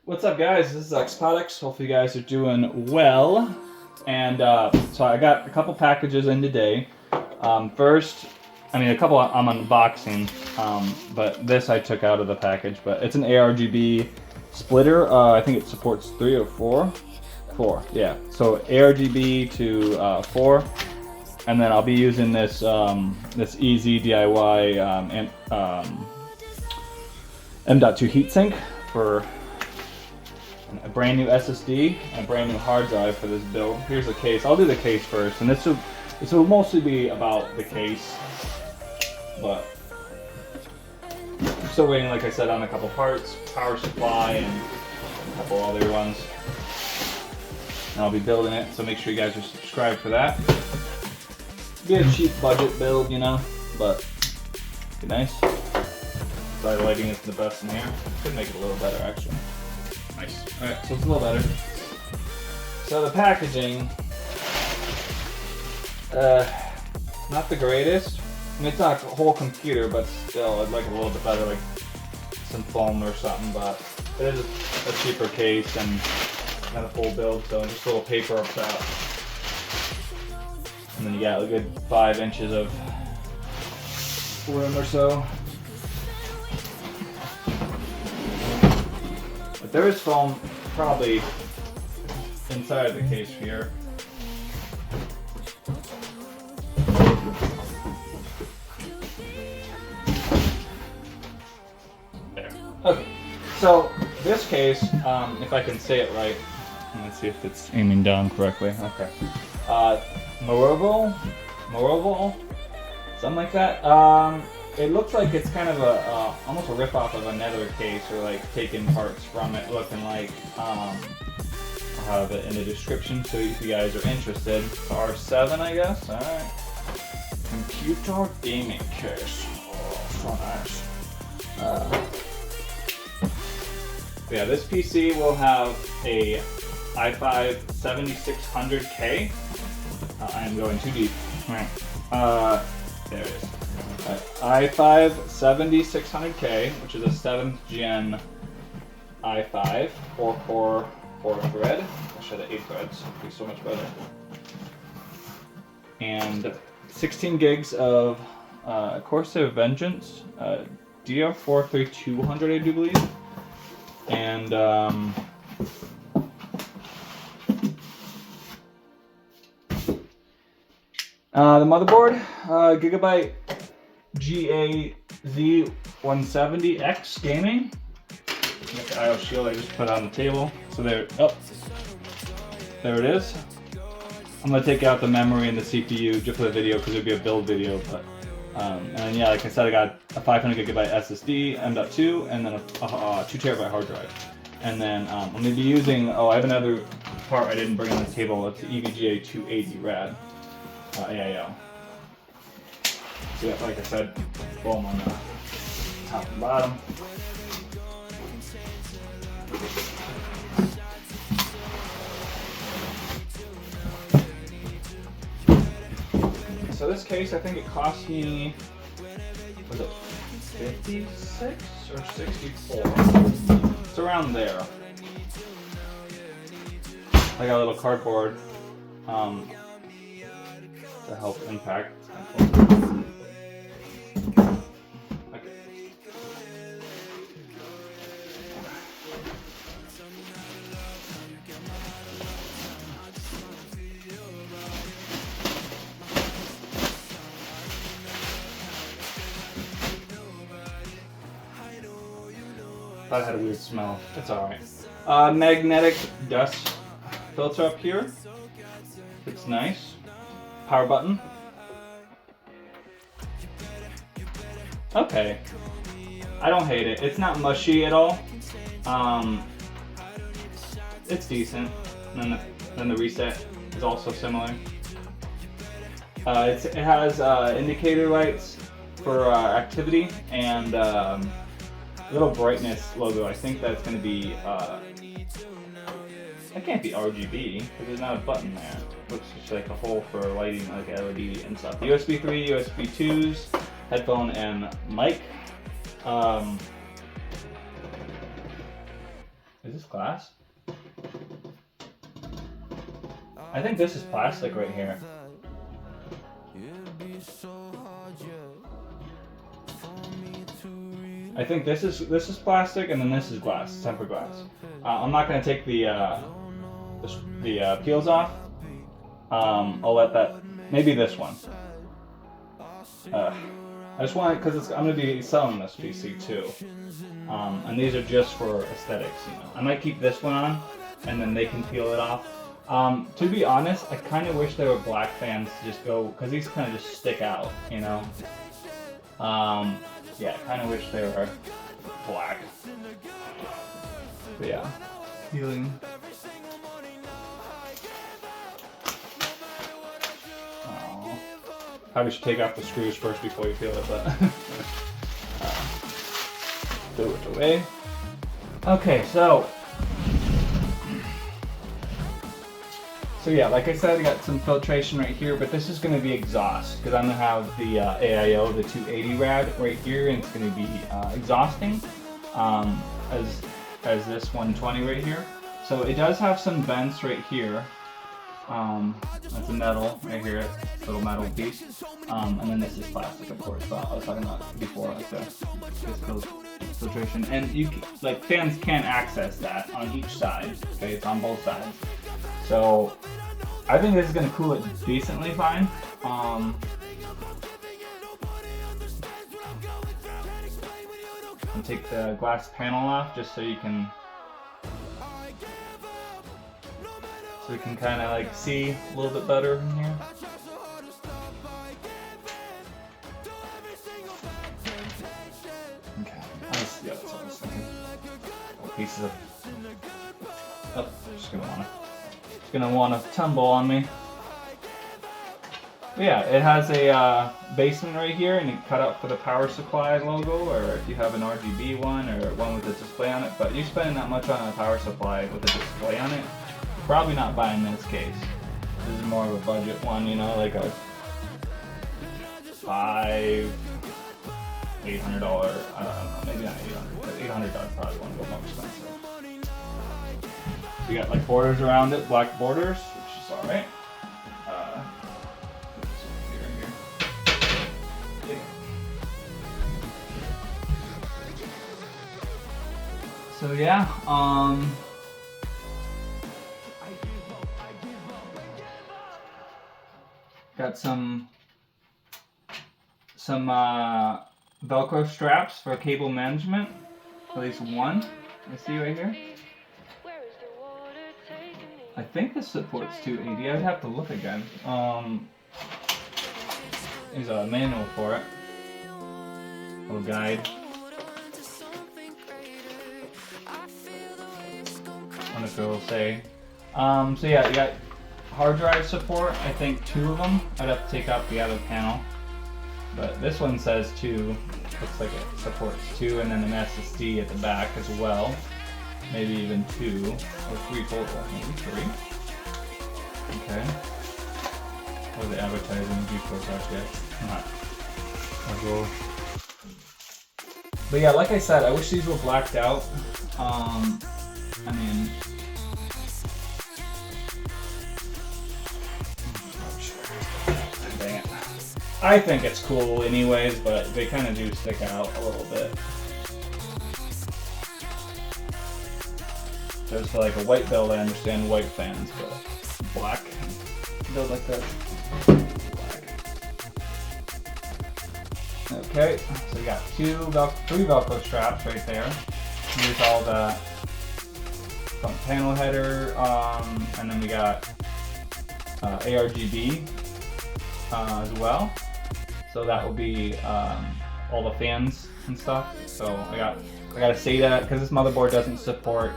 What's up, guys? This is Xpotics. Hopefully you guys are doing well. And so I got a couple packages in today. A couple I'm unboxing, but this I took out of the package. But it's an ARGB splitter. I think it supports 3 or 4. 4, yeah. So ARGB to 4. And then I'll be using this this easy DIY M.2 heatsink for a brand new SSD and a brand new hard drive for this build. Here's the case. I'll do the case first, and this will mostly be about the case, but I'm still waiting, like I said, on a couple parts, power supply, and a couple other ones. And I'll be building it, so make sure you guys are subscribed for that. Be a cheap budget build, you know, but be nice. Sorry, lighting isn't the best in here. Could make it a little better, actually. Nice. Alright, so it's a little better. So the packaging, not the greatest. I mean, it's not a whole computer, but still, I'd like it a little bit better, like some foam or something, but it is a cheaper case and not a full build, so just a little paper up top. And then you got a good 5 inches of room or so. But there is foam probably inside the case here. There. Okay. So this case, if I can say it right, let's see if it's aiming down correctly. Okay. Morovol, something like that. It looks like it's kind of a almost a rip-off of another case, or like taking parts from it, looking like. I'll have it in the description, so if you guys are interested. R7, I guess. All right. Computer gaming case. Oh, so nice. Yeah, this PC will have a i5 7600K. I am going too deep. Right. There it is. i5 7600K, which is a 7th gen i5, 4-core, 4-thread. I should have 8 threads. It'd be so much better. And 16 gigs of Corsair Vengeance, DR43200, I do believe. And the motherboard, Gigabyte GAZ170X Gaming. Got the IO shield I just put on the table. So there it is. I'm gonna take out the memory and the CPU just for the video because it'll be a build video. But and then, yeah, like I said, I got a 500 gigabyte SSD, M.2, and then a 2 terabyte hard drive. And then I'm gonna be using. Oh, I have another part I didn't bring on the table. It's the EVGA 280 rad. AIO. So yeah, like I said, foam on the top and bottom. So this case, I think it cost me, was it 56 or 64? It's around there. I got a little cardboard. To help impact. Okay. That had a weird smell. It's alright. Magnetic dust filter up here. It's nice. Power button. Okay. I don't hate it. It's not mushy at all. It's decent. And then the reset is also similar. It has indicator lights for activity and little brightness logo. I think that's going to be. That can't be RGB because there's not a button there. Looks just like a hole for lighting, like LED and stuff. USB 3, USB 2s, headphone and mic. Is this glass? I think this is plastic right here. I think this is plastic, and then this is glass, tempered glass. I'm not gonna take the peels off. I'll let that. Maybe this one. I just want it because I'm gonna be selling this PC too, and these are just for aesthetics. You know, I might keep this one on, and then they can peel it off. To be honest, I kind of wish there were black fans to just go, because these kind of just stick out. You know. Yeah, I kind of wish they were black. But yeah, peeling. Oh, probably should take off the screws first before you peel it, but throw it away. Okay, so yeah, like I said, I got some filtration right here, but this is going to be exhaust, because I'm going to have the AIO, the 280 rad right here, and it's going to be exhausting as this 120 right here. So it does have some vents right here. That's a metal right here, little metal piece. And then this is plastic, of course, but I was talking about before, like this filtration. And you like fans can't access that on each side. Okay, it's on both sides. So I think this is going to cool it decently fine. And take the glass panel off just so you can kind of like see a little bit better in here. Okay, yeah, that's what I was thinking. Pieces of gonna wanna tumble on me. But yeah, it has a basement right here, and you cut out for the power supply logo, or if you have an RGB one or one with a display on it. But you're spending that much on a power supply with a display on it, probably not buying this case. This is more of a budget one, you know, like a $800, I don't know, maybe not 800, but $800 probably won't go more expensive. You got like borders around it, black borders, which is alright. So yeah, got some Velcro straps for cable management, at least one. You see right here. I think this supports 280. I'd have to look again. There's a manual for it. A little guide. I wonder if it will say. So yeah, you got hard drive support. I think 2 of them. I'd have to take out the other panel. But this one says 2. Looks like it supports 2, and then an SSD at the back as well. Maybe even 2 or 3 total. Maybe 3. Okay. What are they advertising GeForce RTX? Not. I'll go. But yeah, like I said, I wish these were blacked out. I mean, dang it. I think it's cool anyways, but they kind of do stick out a little bit. There's like a white build, I understand white fans, but black build like that. Black. Okay, so we got 3 Velcro straps right there. Here's all the front panel header, and then we got ARGB as well. So that will be all the fans and stuff. So I got a SATA because this motherboard doesn't support.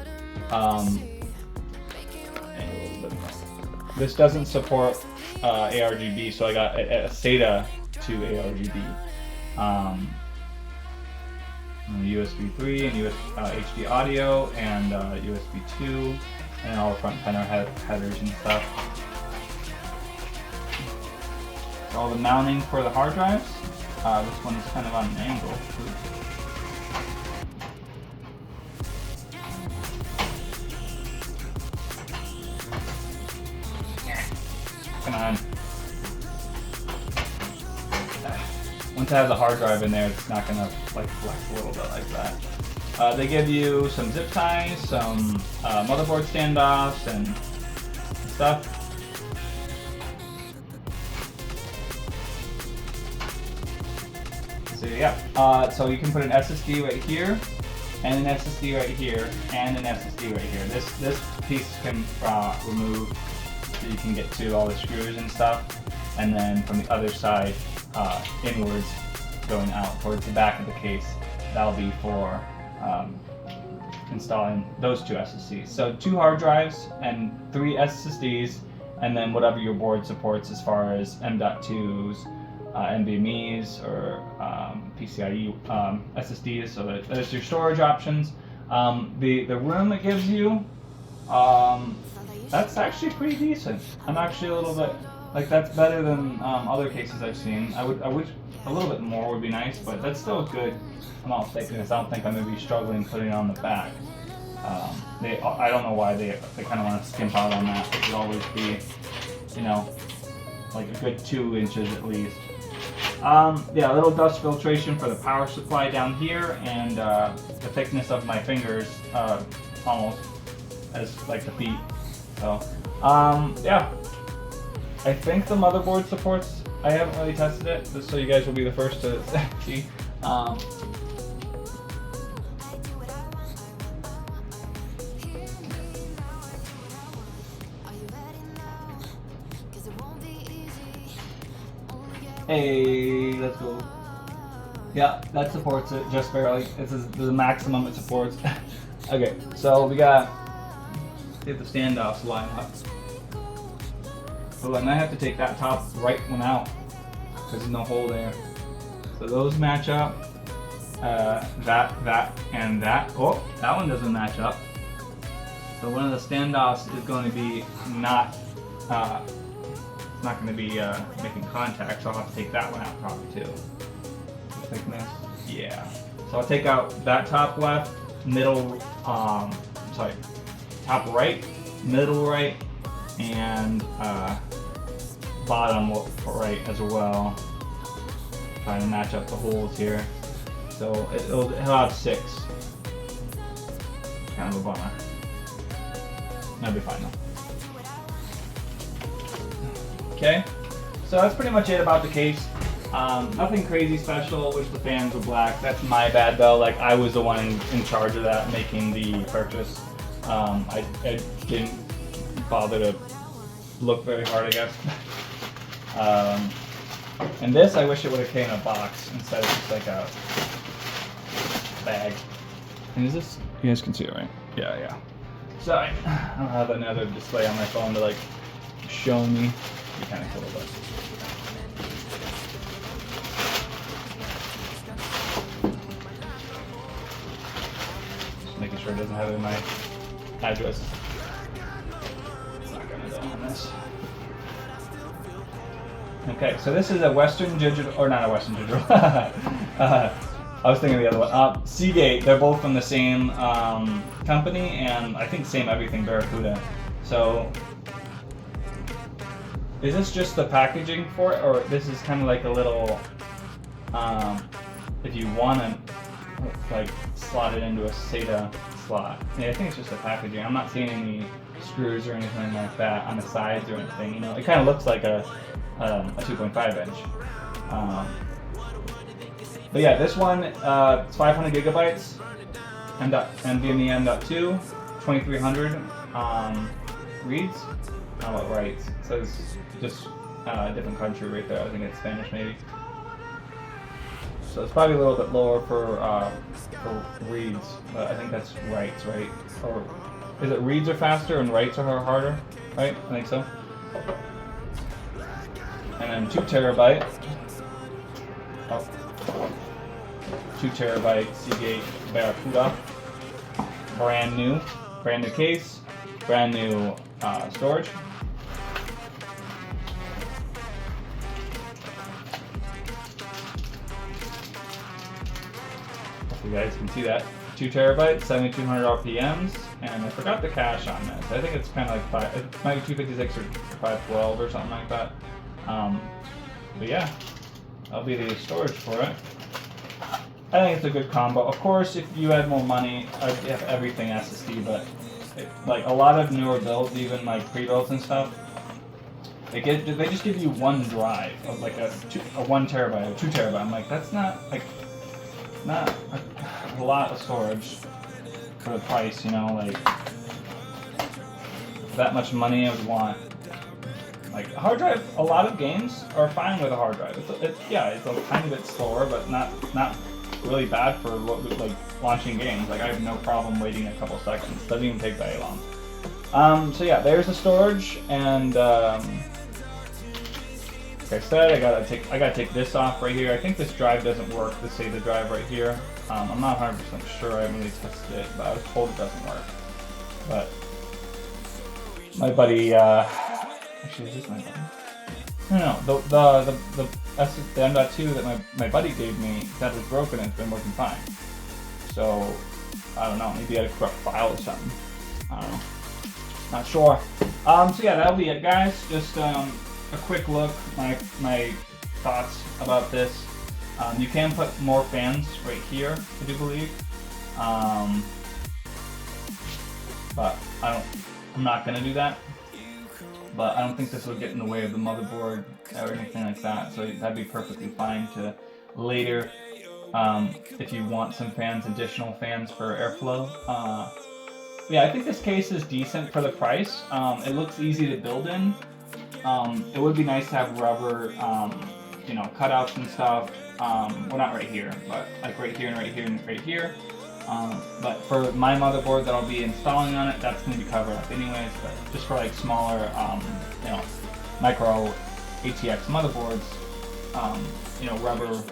This doesn't support ARGB, so I got a SATA to ARGB. USB 3 and HD audio and USB 2 and all the front panel headers and stuff. All the mounting for the hard drives. This one is kind of on an angle. working on. Once it has a hard drive in there, it's not gonna like flex a little bit like that. They give you some zip ties, some motherboard standoffs, and stuff. So yeah, so you can put an SSD right here, and an SSD right here, and an SSD right here. This piece can remove, so you can get to all the screws and stuff, and then from the other side, inwards, going out towards the back of the case, that'll be for installing those two SSDs. So 2 hard drives and 3 SSDs, and then whatever your board supports as far as M.2s, NVMe's, or PCIe SSDs. So there's your storage options. The room it gives you, that's actually pretty decent. I'm actually a little bit, like, that's better than other cases I've seen. I wish a little bit more would be nice, but that's still good amount of thickness. I don't think I'm going to be struggling putting it on the back. I don't know why they kind of want to skimp out on that. It should always be, you know, like a good 2 inches at least. Yeah, a little dust filtration for the power supply down here, and the thickness of my fingers, almost as like the feet. So, yeah. I think the motherboard supports. I haven't really tested it, just so you guys will be the first to see. Hey, let's go. Yeah, that supports it just barely. This is the maximum it supports. Okay, so we got, get the standoffs lined up. Oh, and I have to take that top right one out because there's no hole there. So those match up. That, and that. Oh, that one doesn't match up. So one of the standoffs is going to be not going to be making contact, so I'll have to take that one out probably too. The thickness, yeah. So I'll take out that top left, middle, sorry, top right, middle right, and bottom right as well. Trying to match up the holes here. So he'll have 6. Kind of a bummer. That'll be fine though. Okay, so that's pretty much it about the case. Nothing crazy special. Wish the fans were black. That's my bad though. Like, I was the one in charge of that, making the purchase. I didn't bother to look very hard, I guess. And this, I wish it would have came in a box instead of just like a bag. And is this? You guys can see it, right? Yeah, yeah. So I don't have another display on my phone to like show me. Be kind of cool, but just making sure it doesn't have it in my address. It's not gonna go on this. Okay, so this is a Western Digital, or not a Western Digital. I was thinking of the other one. Seagate. They're both from the same company, and I think same everything, Barracuda. So. Is this just the packaging for it, or this is kind of like a little, if you want to, like, slot it into a SATA slot? Yeah, I think it's just the packaging. I'm not seeing any screws or anything like that on the sides or anything. You know, it kind of looks like a 2.5 inch. But yeah, this one, it's 500 gigabytes, NVMe M.2, 2300 reads. How about writes? It says just a different country right there. I think it's Spanish maybe. So it's probably a little bit lower for reads, but I think that's writes, right? Or is it reads are faster and writes are harder? Right? I think so. And then 2 terabyte. Oh. 2 terabyte Seagate Barracuda. Brand new case, brand new storage. You guys can see that. 2 terabytes, 7200 RPMs. and I forgot the cache on this. I think it's kind of like it might be 256 or 512 or something like that. But yeah, that'll be the storage for it. I think it's a good combo. Of course, if you had more money, I'd have everything SSD, but like a lot of newer builds, even like pre-builds and stuff, they just give you one drive of like a 1 terabyte or 2 terabyte. I'm like, that's not a lot of storage for the price, you know, like that much money I would want. Like a hard drive, a lot of games are fine with a hard drive. It's a tiny bit slower, but not really bad for like launching games. Like I have no problem waiting a couple seconds. Doesn't even take very long. So yeah, there's the storage, and like I said, I gotta take this off right here. I think this drive doesn't work. The SATA drive right here. I'm not 100% sure. I haven't really tested it, but I was told it doesn't work. But my buddy, actually, is this my buddy? No, the M.2 that my buddy gave me, that was broken and it's been working fine. So, I don't know, maybe I had a corrupt file or something. I don't know. Not sure. So yeah, that'll be it, guys. Just a quick look, my thoughts about this. You can put more fans right here, I do believe. But I'm not gonna do that. But I don't think this would get in the way of the motherboard or anything like that, so that'd be perfectly fine to later, if you want some fans, additional fans for airflow. Yeah, I think this case is decent for the price. It looks easy to build in. It would be nice to have rubber, you know, cutouts and stuff. Well, not right here, but like right here and right here and right here. But for my motherboard that I'll be installing on it, that's going to be covered up anyways. But just for like smaller, you know, micro ATX motherboards, you know, rubber,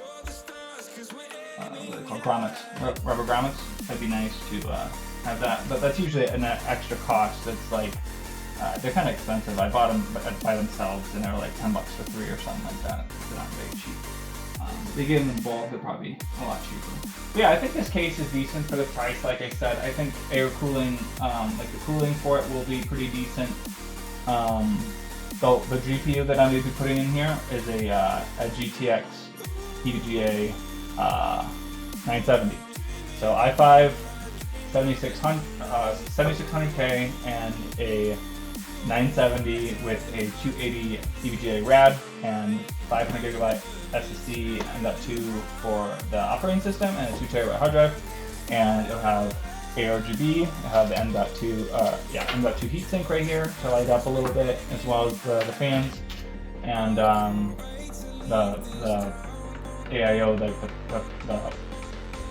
what are they called, grommets, rubber grommets. That'd be nice to have that. But that's usually an extra cost. It's like they're kind of expensive. I bought them by themselves, and they were like $10 for 3 or something like that. They're not very cheap. They get them in bulk, they're probably a lot cheaper. But yeah, I think this case is decent for the price. Like I said, I think air cooling, like the cooling for it will be pretty decent. So the GPU that I'm going to be putting in here is a GTX EVGA 970. So i5 7600K and a 970 with a 280 EVGA RAD and 500 gigabyte SSD M.2 for the operating system and a 2 terabyte hard drive, and it'll have ARGB. It'll have the M.2 M.2 heatsink right here to light up a little bit, as well as the fans, and the AIO,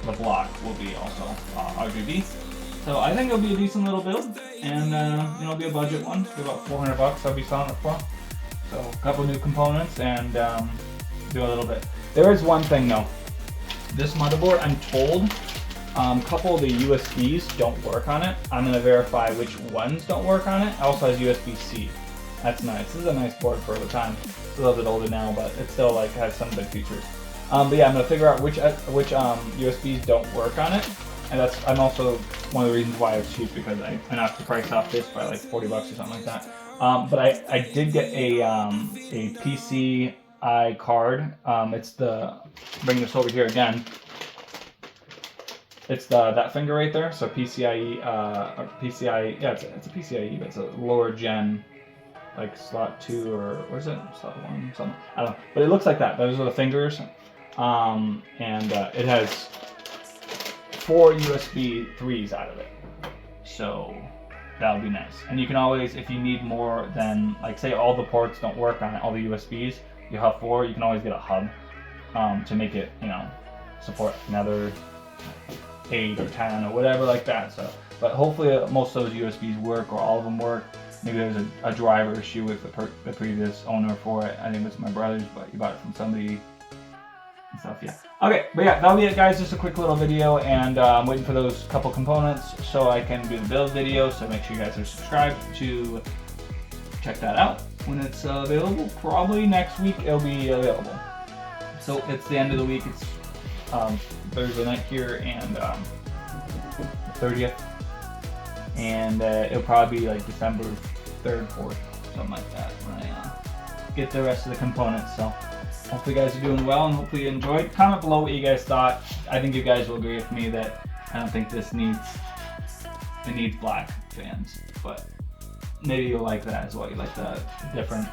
the block will be also RGB. So I think it'll be a decent little build, and it'll be a budget one. It'll be about $400 I'll be selling it for. So a couple new components and do a little bit. There is one thing though. This motherboard, I'm told, a couple of the USBs don't work on it. I'm gonna verify which ones don't work on it. It also has USB-C. That's nice. This is a nice board for the time. It's a little bit older now, but it still like has some good features. But yeah, I'm gonna figure out which USBs don't work on it. And I'm also one of the reasons why it's cheap, because I knocked the price off this by like $40 or something like that. But I did get a PCI card. It's bring this over here again. It's that finger right there. So PCIe, or PCI, yeah, it's a PCIe, but it's a lower gen, like slot 2 or what is it? Slot 1, something. I don't know. But it looks like that. Those are the fingers. And it has 4 USB 3s out of it. So that would be nice. And you can always, if you need more than, like say all the ports don't work on it, all the USBs, you have 4, you can always get a hub to make it, you know, support another 8 or 10 or whatever like that. So, but hopefully most of those USBs work, or all of them work. Maybe there's a driver issue with the previous owner for it. I think it was my brother's, but he bought it from somebody and stuff, yeah. Okay, but yeah, that'll be it, guys. Just a quick little video, and I'm waiting for those couple components so I can do the build video. So make sure you guys are subscribed to check that out when it's available. Probably next week it'll be available. So it's the end of the week. It's Thursday night here, and the 30th. and it'll probably be like December 3rd, 4th, something like that when I get the rest of the components. So hopefully you guys are doing well and hopefully you enjoyed. Comment below what you guys thought. I think you guys will agree with me that I don't think this needs black fans, but maybe you'll like that as well. You like the different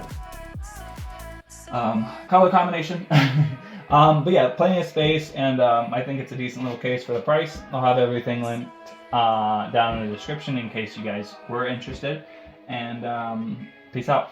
color combination. But yeah, plenty of space, and I think it's a decent little case for the price. I'll have everything linked down in the description in case you guys were interested. And peace out.